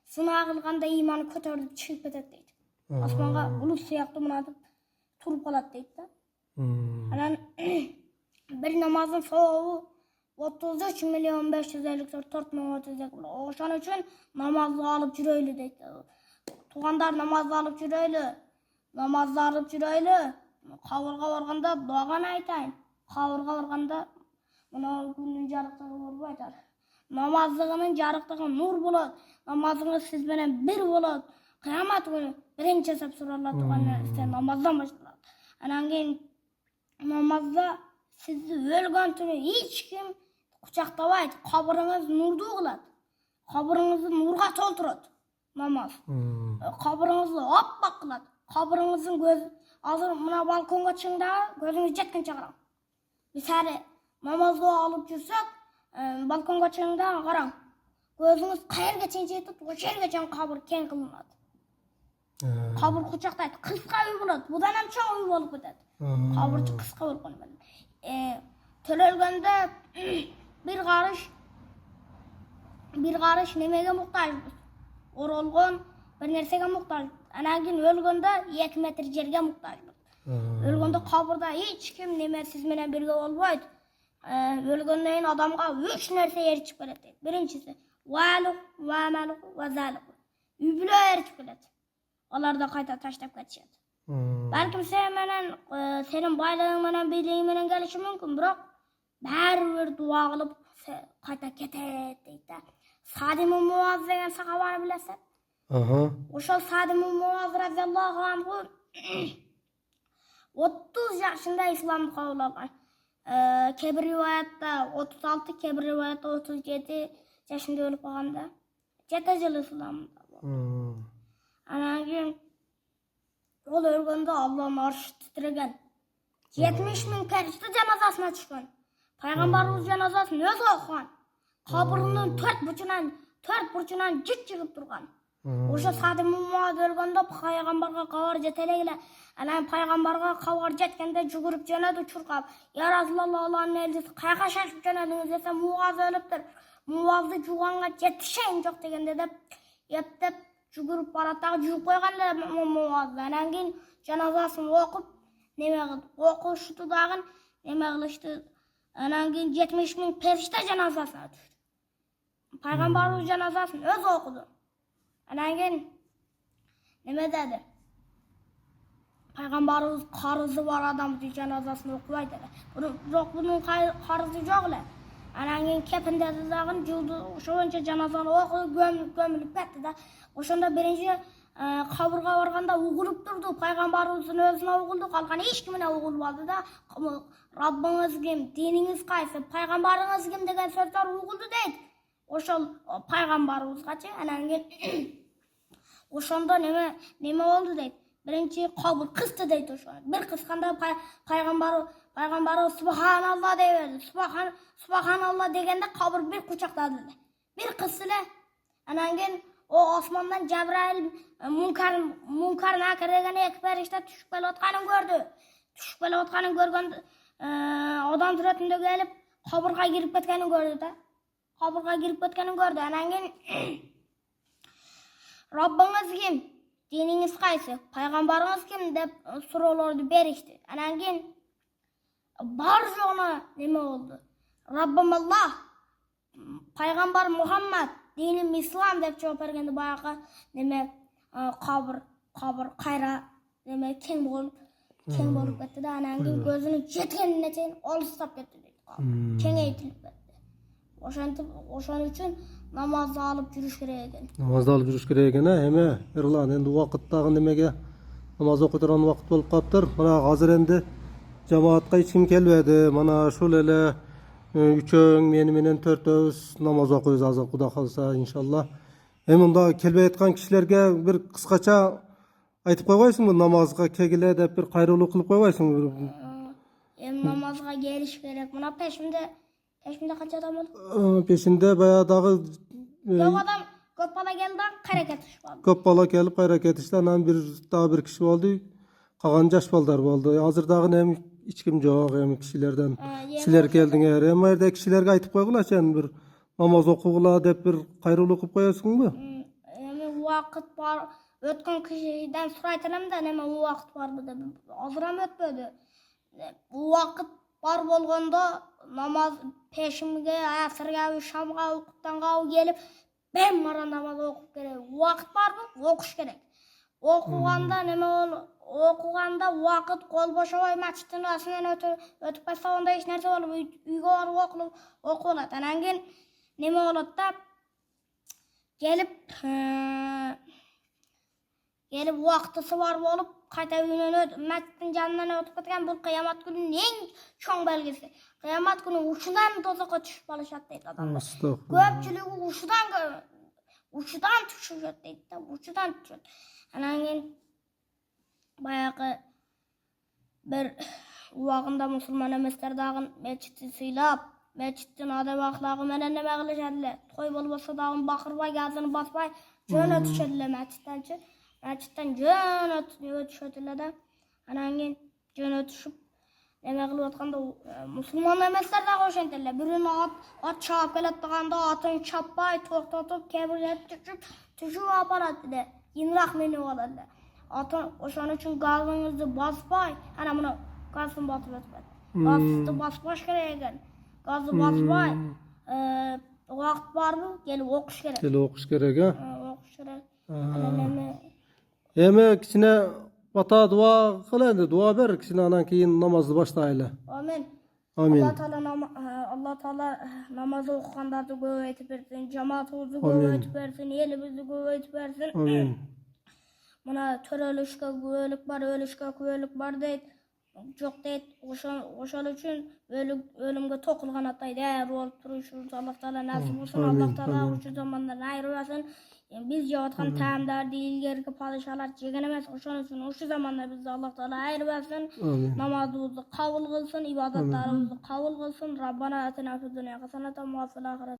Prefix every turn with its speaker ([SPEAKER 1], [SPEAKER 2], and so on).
[SPEAKER 1] Sınağa kılganda imanı kötürdüp çıkıp ketedi deydi. Osmanğa bulut siyaktı mınadıp turup kalat deydi da. Anan bir namazın soğuğu 33 milyon 554 bin 30 oşan üçün namazlı alıp jüröylü deydi. Tuğandar namazlı alıp jüröylü. Namazlı alıp jüröylü. Kavurga varganda doğan aytayın. Kavurga varganda buna günün jarıklığı olup aytar. Namazlığının jarıklığı nur bulat. Namazınız siz menen bir bulat. Kıyamet günü birinci hesap sorarlar tuğanlar işte namazdan başlar. Anan keyin namazda sizni ölgön tünü hiç kim kucaktabaydı. Kabırınız nurdu kılat. Kabırınızı nurga tolturat. Namaz. Kabırınızı oppak kılat. Kabırınızın gözü hazır mına balkonga çıkında gözünüz jetkin çağıram. Misali namazda alıp jursак balkonga çıkında qarang. Gözünüz qayerga çen jetip, o yerge kabır keng kılınat. Kabır kucakdaydı. Kıska uy bolat. Budan hem çoğ uy bolup ketedi. Kabır kıska bolgan bilen. Tölölgende bir qarış nemege muhtaçbız. Orolgon bir nersege muhtaç. Anan keyin ölgönde 2 metr jerge muhtaçbız. Ölgönde kabırda hiç kim nemesiz menen birge bolboydu. Ölgönden keyin adamga 3 nerse erişip keledi. Birinçisi valuk, vamaluk, vazaluk. Übülö erişip keledi. Olar da kayta taşlap ketişedi. Belki sen menen senin baylığın menen biliğin menen gelişi mümkün, biroq bäribir dua kılıp kayta ketet deydi. Sadim-i Muaz degen sahabany bilesen. Oşol Sadim-i Muaz radiyallahu anhu 30 yaşında İslam kabul algan. Kebir rivayatta 36, kebir rivayatta 37 yaşında ölüp kalganda. 7 yıl İslam'da. Anan keyin ol ölgönde Allah'ın arşı titregen. 70 bin perişte janazasına çıkan. Peygamberimiz janazasını öz okugan. Kabırının dört burçundan jit çıkıp durgan. Oşa Sadim-i Muaz ölgönde peygamberge kabar jeteleyle. Anan peygamberge kabar jetkende jugurup jönödü çurkap. Ya Rasulullah Allah'ın elçisi kayga şaşıp jönödüňiz dese Muaz ölüpdür. Muaz'ı juganga jetişeyin jok degende de yetip jugurup baratdagy jugup koyganda Muaz. Anan keyin janazasyny okup neme kıldı. Okuştu dagın neme kılıştı. Anan keyin 70 bin perişte janazasına düştü. Peygamberimiz janazasını öz okudu. Anan keyin neme dedi? Peygamberimiz karızı var adamın janazasını okuyaydı. Bunun karızı yok le. Anan keyin kepin dedi dagın juldu. Şoňça janazany okudu gömülüp ketdi da. Oşonda birinci kabırga barganda ugulup durdu. Peygamberimizin özüne uguldu. Kalkan hiç kimine ugulmadı da. Rabbiniz kim, dininiz kaysı, peygamberiniz kim degen sözler uguldu deydi. Oşol peygamberimiz kaçı. Anan keyin oşonda neme oldu deydi. Birinci kabır kıstı deydi oşona. Bir kıskanda peygamber subhanallah deyverdi. Subhanallah degende kabır bir kucakladı. Bir kıstı le. Anan keyin o osmandan Cebrail Munkar Nakir degen iki perişte düşüp kelatkanyn gördü. Düşüp kelatkanyn görgende adam suratında gelip kabırga girip ketkenini gördü da. Kabırga girip ketkenini gördü. Anan keyin Rabbiniz kim? Dininiz kaysı? Peygamberiniz kim dep sorulardı berişti. Anan keyin bar joğuna neme oldu? Rabbim Allah, Peygamber Muhammed, dinim İslam dep jogap bergende bayağı neme kabır kayra neme keng bolup ketdi da. Anan keyin gözünü jetkenine çeyin olustap ketdi deydi. Kengeytilip ketdi. Oşan üçün namazda alıp jürüş gerek eken.
[SPEAKER 2] Namazda alıp jürüş gerek eken heme Erlan endi wagt dagы nemege namaz okuturan wagt bolup kaptır. Mana hazır endi cemaatga hiç kim kelbedi. Mana şol ele üçöň meni menen törtöbüz namaz okuyuz azır Kuda kalsa inşallah. Munda kelbey etkan kişilerge bir kıskaça aytıp koybaysыңбы namazga kegile dep bir kayrılуу kılıp koybaysыңбы?
[SPEAKER 1] Namazga geliş gerek. Muna peşimde kaç adam oldu?
[SPEAKER 2] Peşinde bayağı dagı
[SPEAKER 1] Yok adam köp bala geldi kara ketişip aldı.
[SPEAKER 2] köp bala kelip kayra ketişti. Anan bir kişi oldu. Kalan jaş balдар boldu. Hazır dagı hem hiç kim jok, hem kişilerden kişiler geldiňer. Hem erde kişilerge aytıp koygulaçan bir namaz okugula dep bir kayrılуу kılıp koyarsыңбы?
[SPEAKER 1] vakit var. Ötken kişiden suraytınım da neme o vakit var mı deb. Azıram ötmedi. Bu vakit var bolganda namaz peşimge, asırga, şamga, ukutanga gelip ben mara namaz okup gerek. Vakit var mı? Okuş gerek. Okuganda neme ol? Okuganda vakit kol boşa koy masjidin asından ötüp bassa onda hiç nerse olup uyga barıp okulat. Anangin neme olat da gelip vaktısı var bolup kayta uyunun masjidin janынан ötüp ketken bu kıyamet gününün en çoğun belgisi. Kıyamet günü uşudan tozakka düşüp balışat deydi adamlar. Köpçülüğü uşudan düşüp deydi da uşudan düşüp. Anangin bayağı bir uwagında musulman emesler dagın meçhitini sıylap, meçhitin adab ahlakı menen neme kılışadiler. Toy bolbasa dagın bakırbay, gazını basbay, jön ötüşediler meçhittençi. Meçhitten jön ötüşediler da. Anangin jön ötüşüp neme kılıp atkanda musulman emesler dagı oşendiler. Birini at çap keletdiganda atın çapbay, toktotup, kebirler tüşüp aparadiler. Yinrak meni oladiler. Atın oşan üçün gazınızı basbay, ana bunu gazını basıp ötmedi. Gazını basbaş gereken. Gazı basbay, vakt var mı? Gelip okuş gerek.
[SPEAKER 2] Gelip okuş gerek ha?
[SPEAKER 1] Okuş gerek.
[SPEAKER 2] Eme kişine bata dua kıl dua ber kişine anan keyin namazı başlayla.
[SPEAKER 1] Amin.
[SPEAKER 2] Amin.
[SPEAKER 1] Allah Taala namazı okugandardy göbeytip bersin, cemaatimizi göbeytip bersin, elimizi göbeytip bersin.
[SPEAKER 2] Amin.
[SPEAKER 1] Muna törelişke göbeylik var, ölüşke göbeylik var deyip çok deyip oşal üçün ölümge tokulgan ataydı. Eğer olup duruşuruz Allah Taala nasip olsun. Allah Taala uçu zamandan ayrılasın. Biz yavatkan tamamlar değil, gerki padişahlar çeken emes. Oşan üçün uçu zamanda bizi Allah Taala ayrılasın. Namazımızı kabul kılsın, ibadetlerimizi kabul kılsın. Rabbana atina fid dunya haseneten ve fil ahireti